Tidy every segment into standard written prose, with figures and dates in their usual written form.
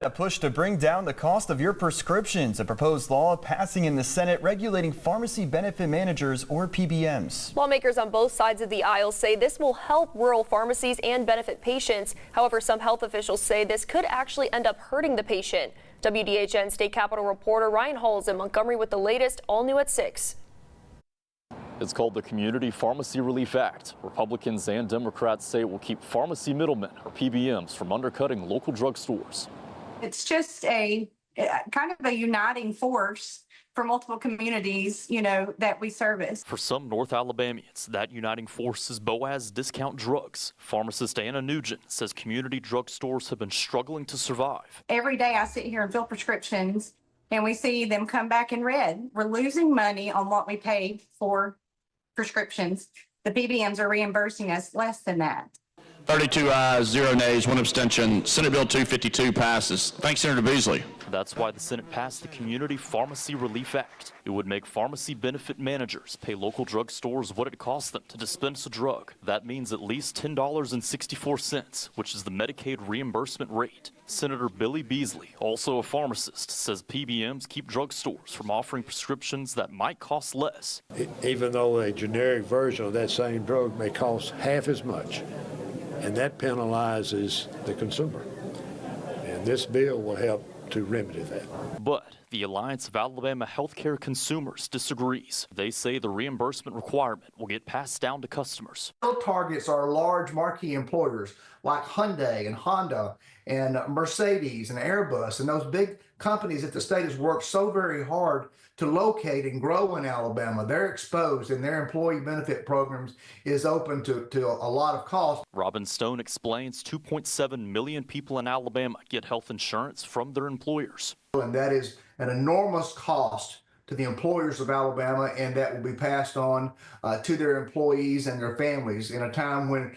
A push to bring down the cost of your prescriptions. A proposed law passing in the Senate regulating pharmacy benefit managers, or PBMs. Lawmakers on both sides of the aisle say this will help rural pharmacies and benefit patients. However, some health officials say this could actually end up hurting the patient. WDHN State Capitol reporter Ryan Halls in Montgomery with the latest, all new at 6. It's called the Community Pharmacy Relief Act. Republicans and Democrats say it will keep pharmacy middlemen, or PBMs, from undercutting local drugstores. It's just a kind of a uniting force for multiple communities, that we service. For some North Alabamians, that uniting force is Boaz Discount Drugs. Pharmacist Anna Nugent says community drugstores have been struggling to survive. Every day I sit here and fill prescriptions and we see them come back in red. We're losing money on what we pay for prescriptions. The PBMs are reimbursing us less than that. 32 ayes, 0 nays, 1 abstention. Senate Bill 252 passes. Thanks, Senator Beasley. That's why the Senate passed the Community Pharmacy Relief Act. It would make pharmacy benefit managers pay local drugstores what it costs them to dispense a drug. That means at least $10.64, which is the Medicaid reimbursement rate. Senator Billy Beasley, also a pharmacist, says PBMs keep drugstores from offering prescriptions that might cost less. Even though a generic version of that same drug may cost half as much, and that penalizes the consumer. And this bill will help to remedy that. But the Alliance of Alabama Healthcare Consumers disagrees. They say the reimbursement requirement will get passed down to customers. Bill targets our large marquee employers like Hyundai and Honda and Mercedes and Airbus and those big companies that the state has worked so very hard to locate and grow in Alabama. They're exposed, and their employee benefit programs is open to a lot of cost. Robin Stone explains 2.7 million people in Alabama get health insurance from their employers. And that is an enormous cost to the employers of Alabama, and that will be passed on to their employees and their families in a time when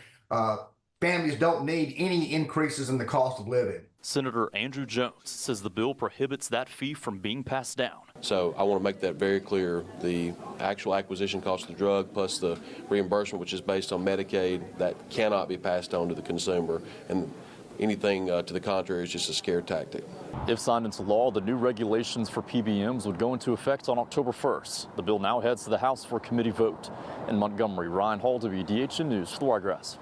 families don't need any increases in the cost of living. Senator Andrew Jones says the bill prohibits that fee from being passed down. So I want to make that very clear. The actual acquisition cost of the drug plus the reimbursement, which is based on Medicaid, that cannot be passed on to the consumer. And anything to the contrary is just a scare tactic. If signed into law, the new regulations for PBMs would go into effect on October 1st. The bill now heads to the House for a committee vote. In Montgomery, Ryan Hall, WDHN News, for the Wiregrass.